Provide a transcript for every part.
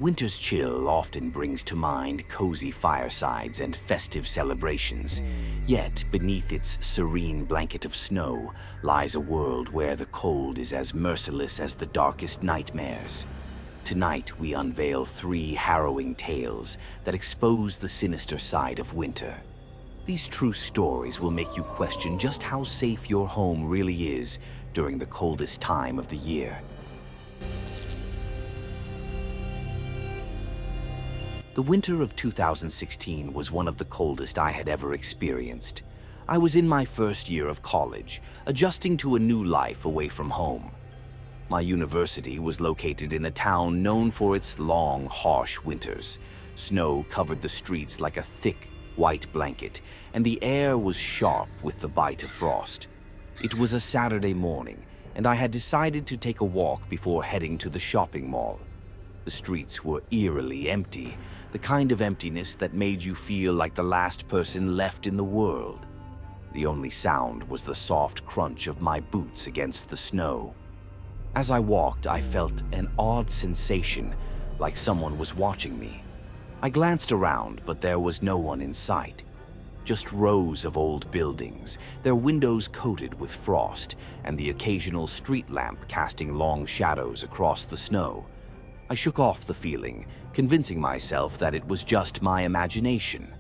Winter's chill often brings to mind cozy firesides and festive celebrations. Yet, beneath its serene blanket of snow lies a world where the cold is as merciless as the darkest nightmares. Tonight, we unveil 3 harrowing tales that expose the sinister side of winter. These true stories will make you question just how safe your home really is during the coldest time of the year. The winter of 2016 was one of the coldest I had ever experienced. I was in my first year of college, adjusting to a new life away from home. My university was located in a town known for its long, harsh winters. Snow covered the streets like a thick, white blanket, and the air was sharp with the bite of frost. It was a Saturday morning, and I had decided to take a walk before heading to the shopping mall. The streets were eerily empty, the kind of emptiness that made you feel like the last person left in the world. The only sound was the soft crunch of my boots against the snow. As I walked, I felt an odd sensation, like someone was watching me. I glanced around, but there was no one in sight. Just rows of old buildings, their windows coated with frost, and the occasional street lamp casting long shadows across the snow. I shook off the feeling, convincing myself that it was just my imagination.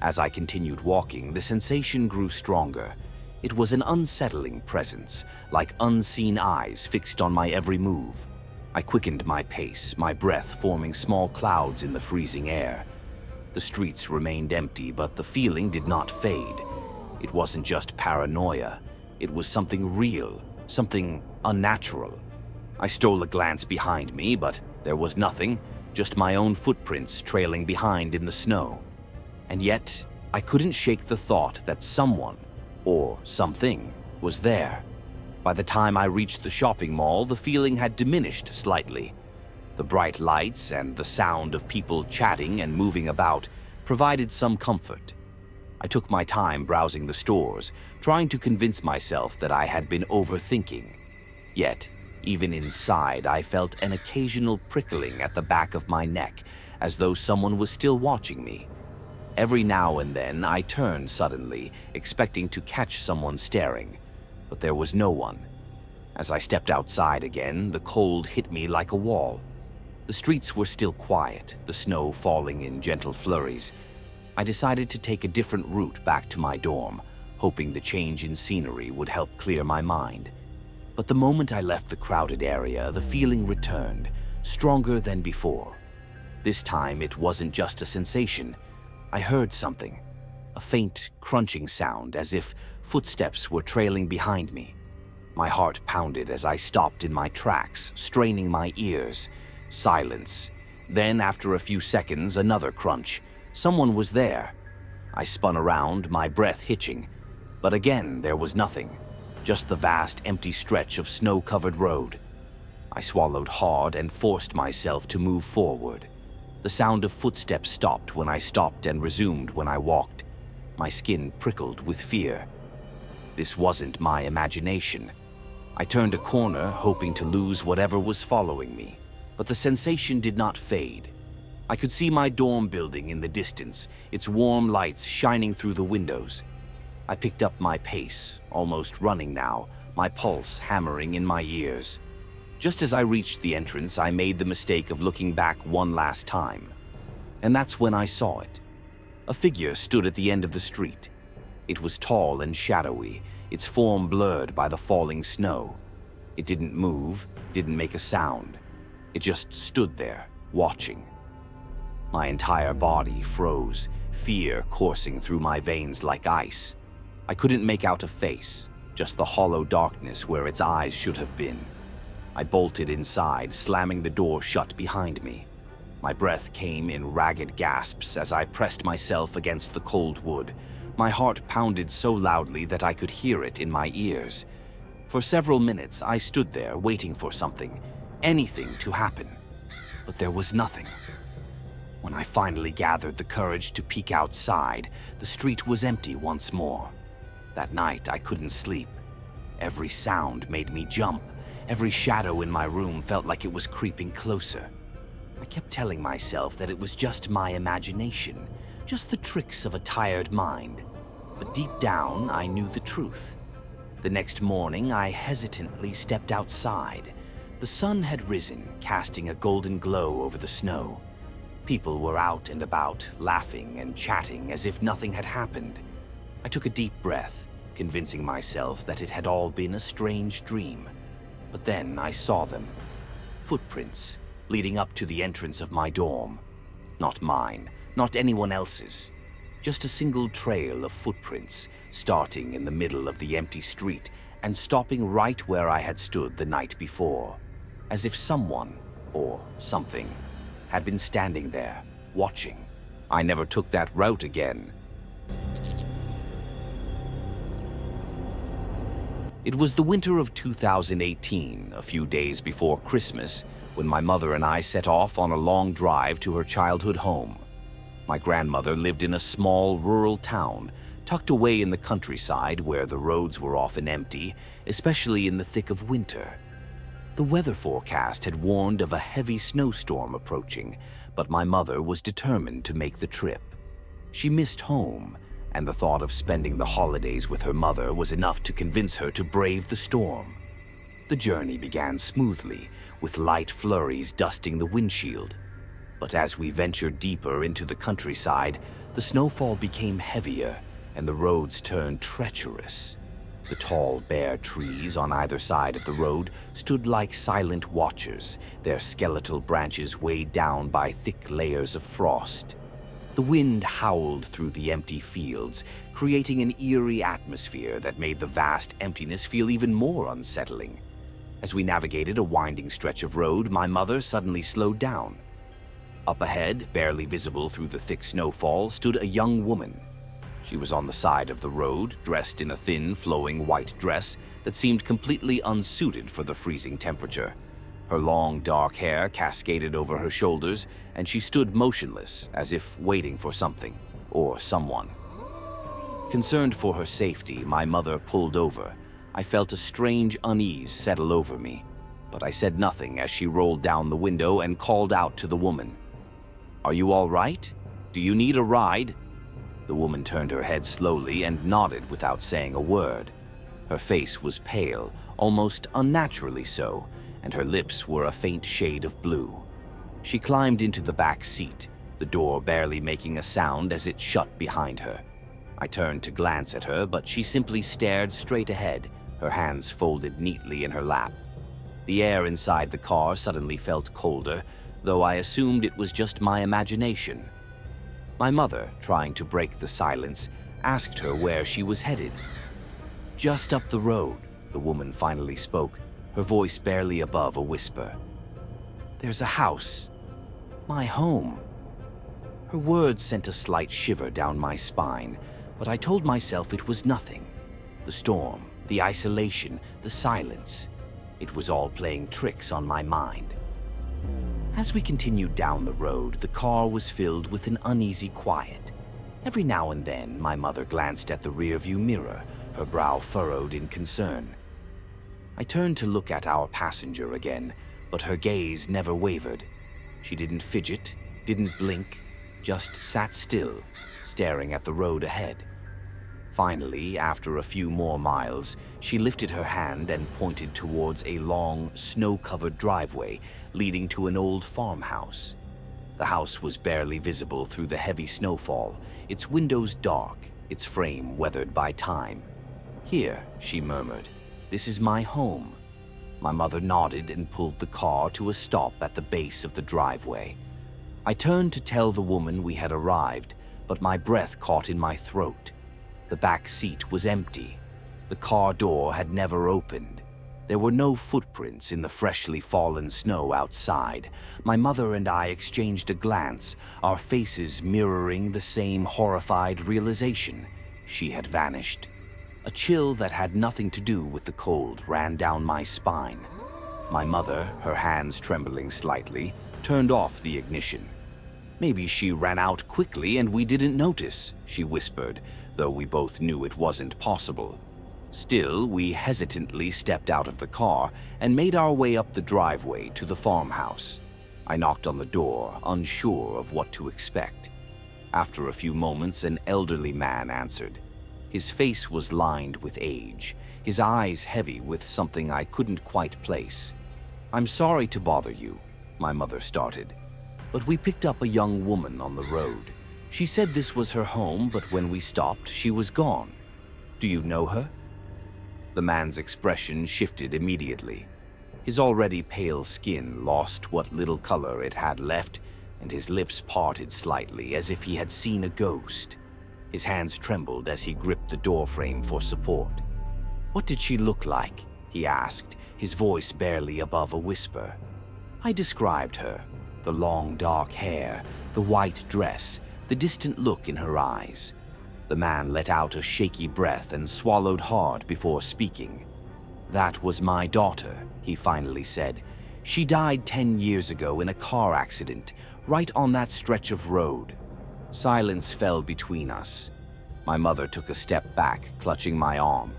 As I continued walking, the sensation grew stronger. It was an unsettling presence, like unseen eyes fixed on my every move. I quickened my pace, my breath forming small clouds in the freezing air. The streets remained empty, but the feeling did not fade. It wasn't just paranoia. It was something real, something unnatural. I stole a glance behind me, but there was nothing, just my own footprints trailing behind in the snow. And yet, I couldn't shake the thought that someone, or something, was there. By the time I reached the shopping mall, the feeling had diminished slightly. The bright lights and the sound of people chatting and moving about provided some comfort. I took my time browsing the stores, trying to convince myself that I had been overthinking. Yet, even inside, I felt an occasional prickling at the back of my neck, as though someone was still watching me. Every now and then, I turned suddenly, expecting to catch someone staring, but there was no one. As I stepped outside again, the cold hit me like a wall. The streets were still quiet, the snow falling in gentle flurries. I decided to take a different route back to my dorm, hoping the change in scenery would help clear my mind. But the moment I left the crowded area, the feeling returned, stronger than before. This time, it wasn't just a sensation. I heard something, a faint crunching sound, as if footsteps were trailing behind me. My heart pounded as I stopped in my tracks, straining my ears. Silence. Then, after a few seconds, another crunch. Someone was there. I spun around, my breath hitching. But again, there was nothing. Just the vast, empty stretch of snow-covered road. I swallowed hard and forced myself to move forward. The sound of footsteps stopped when I stopped and resumed when I walked. My skin prickled with fear. This wasn't my imagination. I turned a corner, hoping to lose whatever was following me, but the sensation did not fade. I could see my dorm building in the distance, its warm lights shining through the windows. I picked up my pace, almost running now, my pulse hammering in my ears. Just as I reached the entrance, I made the mistake of looking back one last time. And that's when I saw it. A figure stood at the end of the street. It was tall and shadowy, its form blurred by the falling snow. It didn't move, didn't make a sound. It just stood there, watching. My entire body froze, fear coursing through my veins like ice. I couldn't make out a face, just the hollow darkness where its eyes should have been. I bolted inside, slamming the door shut behind me. My breath came in ragged gasps as I pressed myself against the cold wood. My heart pounded so loudly that I could hear it in my ears. For several minutes, I stood there waiting for something, anything to happen. But there was nothing. When I finally gathered the courage to peek outside, the street was empty once more. That night, I couldn't sleep. Every sound made me jump. Every shadow in my room felt like it was creeping closer. I kept telling myself that it was just my imagination, just the tricks of a tired mind. But deep down, I knew the truth. The next morning, I hesitantly stepped outside. The sun had risen, casting a golden glow over the snow. People were out and about, laughing and chatting as if nothing had happened. I took a deep breath, convincing myself that it had all been a strange dream. But then I saw them. Footprints, leading up to the entrance of my dorm. Not mine, not anyone else's. Just a single trail of footprints, starting in the middle of the empty street and stopping right where I had stood the night before. As if someone, or something, had been standing there, watching. I never took that route again. It was the winter of 2018, a few days before Christmas, when my mother and I set off on a long drive to her childhood home. My grandmother lived in a small rural town, tucked away in the countryside where the roads were often empty, especially in the thick of winter. The weather forecast had warned of a heavy snowstorm approaching, but my mother was determined to make the trip. She missed home, and the thought of spending the holidays with her mother was enough to convince her to brave the storm. The journey began smoothly, with light flurries dusting the windshield. But as we ventured deeper into the countryside, the snowfall became heavier, and the roads turned treacherous. The tall, bare trees on either side of the road stood like silent watchers, their skeletal branches weighed down by thick layers of frost. The wind howled through the empty fields, creating an eerie atmosphere that made the vast emptiness feel even more unsettling. As we navigated a winding stretch of road, my mother suddenly slowed down. Up ahead, barely visible through the thick snowfall, stood a young woman. She was on the side of the road, dressed in a thin, flowing white dress that seemed completely unsuited for the freezing temperature. Her long, dark hair cascaded over her shoulders, and she stood motionless, as if waiting for something or someone. Concerned for her safety, my mother pulled over. I felt a strange unease settle over me, but I said nothing as she rolled down the window and called out to the woman. "Are you all right? Do you need a ride?" The woman turned her head slowly and nodded without saying a word. Her face was pale, almost unnaturally so, and her lips were a faint shade of blue. She climbed into the back seat, the door barely making a sound as it shut behind her. I turned to glance at her, but she simply stared straight ahead, her hands folded neatly in her lap. The air inside the car suddenly felt colder, though I assumed it was just my imagination. My mother, trying to break the silence, asked her where she was headed. "Just up the road," the woman finally spoke, her voice barely above a whisper. "There's a house. My home." Her words sent a slight shiver down my spine, but I told myself it was nothing. The storm, the isolation, the silence. It was all playing tricks on my mind. As we continued down the road, the car was filled with an uneasy quiet. Every now and then, my mother glanced at the rearview mirror, her brow furrowed in concern. I turned to look at our passenger again, but her gaze never wavered. She didn't fidget, didn't blink, just sat still, staring at the road ahead. Finally, after a few more miles, she lifted her hand and pointed towards a long, snow-covered driveway leading to an old farmhouse. The house was barely visible through the heavy snowfall, its windows dark, its frame weathered by time. "Here," she murmured, "this is my home." My mother nodded and pulled the car to a stop at the base of the driveway. I turned to tell the woman we had arrived, but my breath caught in my throat. The back seat was empty. The car door had never opened. There were no footprints in the freshly fallen snow outside. My mother and I exchanged a glance, our faces mirroring the same horrified realization. She had vanished. A chill that had nothing to do with the cold ran down my spine. My mother, her hands trembling slightly, turned off the ignition. "Maybe she ran out quickly and we didn't notice," she whispered, though we both knew it wasn't possible. Still, we hesitantly stepped out of the car and made our way up the driveway to the farmhouse. I knocked on the door, unsure of what to expect. After a few moments, an elderly man answered. His face was lined with age, his eyes heavy with something I couldn't quite place. "I'm sorry to bother you," my mother started, "but we picked up a young woman on the road. She said this was her home, but when we stopped, she was gone. Do you know her?" The man's expression shifted immediately. His already pale skin lost what little color it had left, and his lips parted slightly as if he had seen a ghost. His hands trembled as he gripped the doorframe for support. "What did she look like?" he asked, his voice barely above a whisper. I described her, the long dark hair, the white dress, the distant look in her eyes. The man let out a shaky breath and swallowed hard before speaking. "That was my daughter," he finally said. "She died 10 years ago in a car accident, right on that stretch of road." Silence fell between us. My mother took a step back, clutching my arm.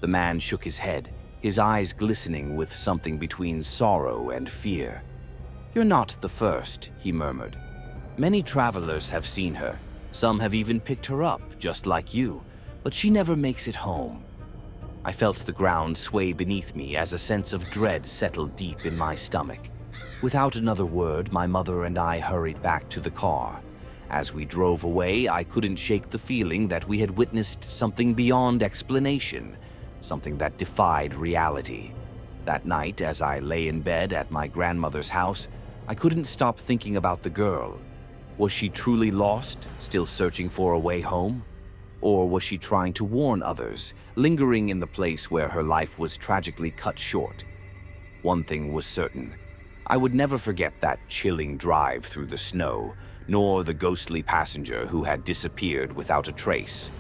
The man shook his head, his eyes glistening with something between sorrow and fear. "You're not the first," he murmured. "Many travelers have seen her. Some have even picked her up, just like you, but she never makes it home." I felt the ground sway beneath me as a sense of dread settled deep in my stomach. Without another word, my mother and I hurried back to the car. As we drove away, I couldn't shake the feeling that we had witnessed something beyond explanation, something that defied reality. That night, as I lay in bed at my grandmother's house, I couldn't stop thinking about the girl. Was she truly lost, still searching for a way home? Or was she trying to warn others, lingering in the place where her life was tragically cut short? One thing was certain. I would never forget that chilling drive through the snow, nor the ghostly passenger who had disappeared without a trace.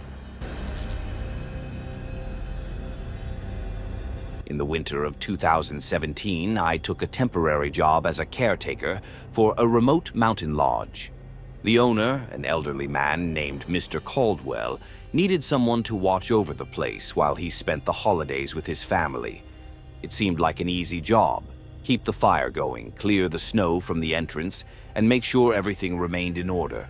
In the winter of 2017, I took a temporary job as a caretaker for a remote mountain lodge. The owner, an elderly man named Mr. Caldwell, needed someone to watch over the place while he spent the holidays with his family. It seemed like an easy job. Keep the fire going, clear the snow from the entrance, and make sure everything remained in order.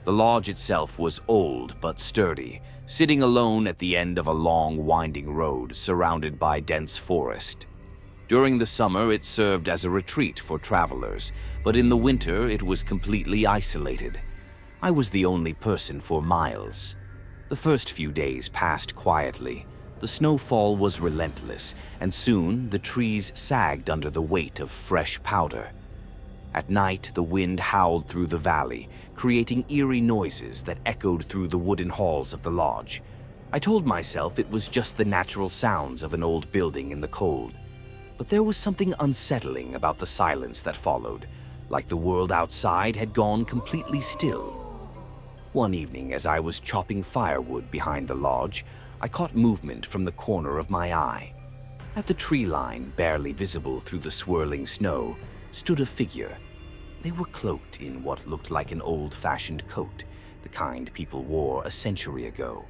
The lodge itself was old but sturdy, sitting alone at the end of a long, winding road surrounded by dense forest. During the summer, it served as a retreat for travelers, but in the winter, it was completely isolated. I was the only person for miles. The first few days passed quietly. The snowfall was relentless, and soon the trees sagged under the weight of fresh powder. At night, the wind howled through the valley, creating eerie noises that echoed through the wooden halls of the lodge. I told myself it was just the natural sounds of an old building in the cold. But there was something unsettling about the silence that followed, like the world outside had gone completely still. One evening, as I was chopping firewood behind the lodge, I caught movement from the corner of my eye. At the tree line, barely visible through the swirling snow, stood a figure. They were cloaked in what looked like an old-fashioned coat, the kind people wore a century ago.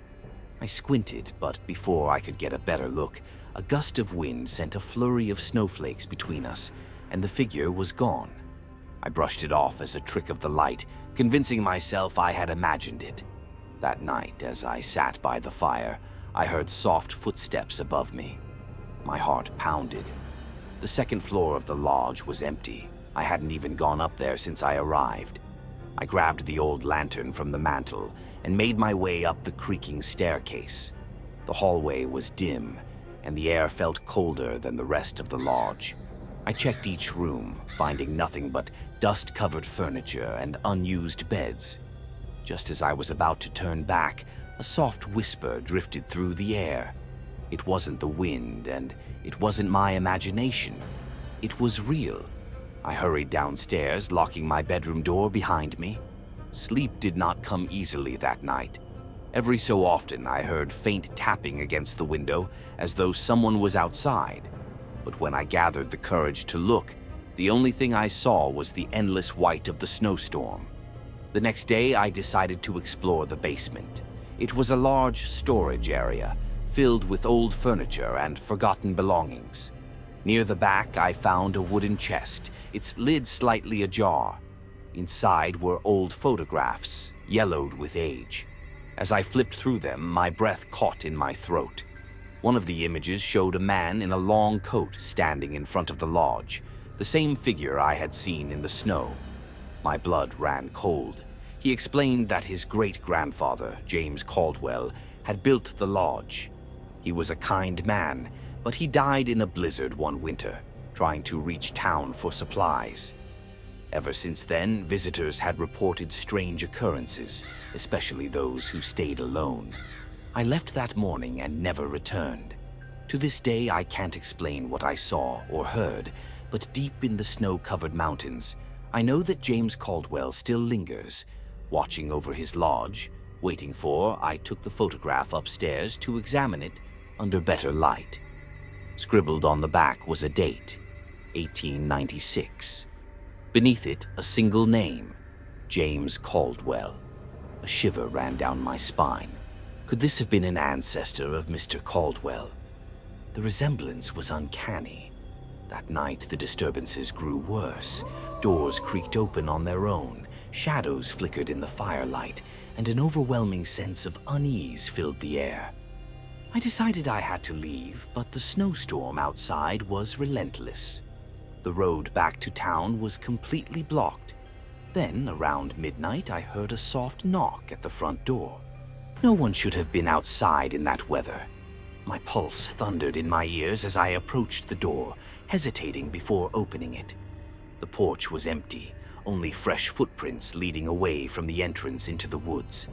I squinted, but before I could get a better look, a gust of wind sent a flurry of snowflakes between us, and the figure was gone. I brushed it off as a trick of the light, convincing myself I had imagined it. That night, as I sat by the fire, I heard soft footsteps above me. My heart pounded. The second floor of the lodge was empty. I hadn't even gone up there since I arrived. I grabbed the old lantern from the mantel and made my way up the creaking staircase. The hallway was dim, and the air felt colder than the rest of the lodge. I checked each room, finding nothing but dust-covered furniture and unused beds. Just as I was about to turn back, a soft whisper drifted through the air. It wasn't the wind, and it wasn't my imagination. It was real. I hurried downstairs, locking my bedroom door behind me. Sleep did not come easily that night. Every so often, I heard faint tapping against the window, as though someone was outside. But when I gathered the courage to look, the only thing I saw was the endless white of the snowstorm. The next day, I decided to explore the basement. It was a large storage area, filled with old furniture and forgotten belongings. Near the back, I found a wooden chest, its lid slightly ajar. Inside were old photographs, yellowed with age. As I flipped through them, my breath caught in my throat. One of the images showed a man in a long coat standing in front of the lodge, the same figure I had seen in the snow. My blood ran cold. He explained that his great-grandfather, James Caldwell, had built the lodge. He was a kind man, but he died in a blizzard one winter, trying to reach town for supplies. Ever since then, visitors had reported strange occurrences, especially those who stayed alone. I left that morning and never returned. To this day, I can't explain what I saw or heard, but deep in the snow-covered mountains, I know that James Caldwell still lingers, watching over his lodge, waiting for I took the photograph upstairs to examine it under better light. Scribbled on the back was a date, 1896. Beneath it, a single name, James Caldwell. A shiver ran down my spine. Could this have been an ancestor of Mr. Caldwell? The resemblance was uncanny. That night, the disturbances grew worse. Doors creaked open on their own, shadows flickered in the firelight, and an overwhelming sense of unease filled the air. I decided I had to leave, but the snowstorm outside was relentless. The road back to town was completely blocked. Then, around midnight, I heard a soft knock at the front door. No one should have been outside in that weather. My pulse thundered in my ears as I approached the door, hesitating before opening it. The porch was empty, only fresh footprints leading away from the entrance into the woods.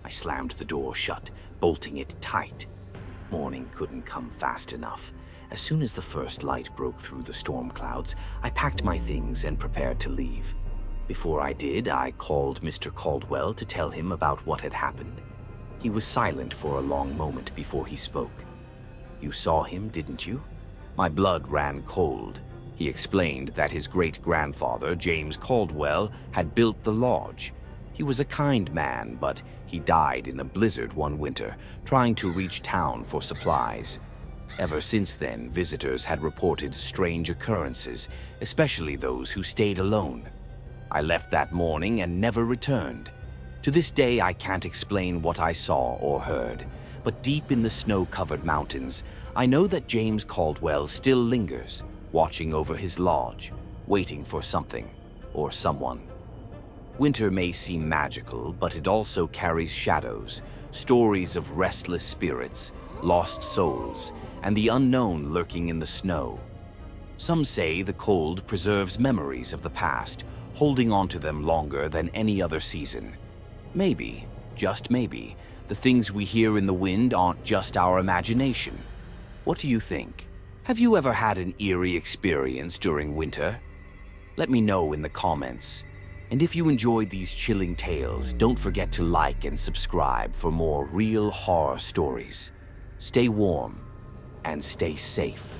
I slammed the door shut, bolting it tight. Morning couldn't come fast enough. As soon as the first light broke through the storm clouds, I packed my things and prepared to leave. Before I did, I called Mr. Caldwell to tell him about what had happened. He was silent for a long moment before he spoke. "You saw him, didn't you?" My blood ran cold. He explained that his great-grandfather, James Caldwell, had built the lodge. He was a kind man, but he died in a blizzard one winter, trying to reach town for supplies. Ever since then, visitors had reported strange occurrences, especially those who stayed alone. I left that morning and never returned. To this day, I can't explain what I saw or heard, but deep in the snow-covered mountains, I know that James Caldwell still lingers, watching over his lodge, waiting for something or someone. Winter may seem magical, but it also carries shadows, stories of restless spirits, lost souls, and the unknown lurking in the snow. Some say the cold preserves memories of the past, holding on to them longer than any other season. Maybe, just maybe, the things we hear in the wind aren't just our imagination. What do you think? Have you ever had an eerie experience during winter? Let me know in the comments. And if you enjoyed these chilling tales, don't forget to like and subscribe for more real horror stories. Stay warm and stay safe.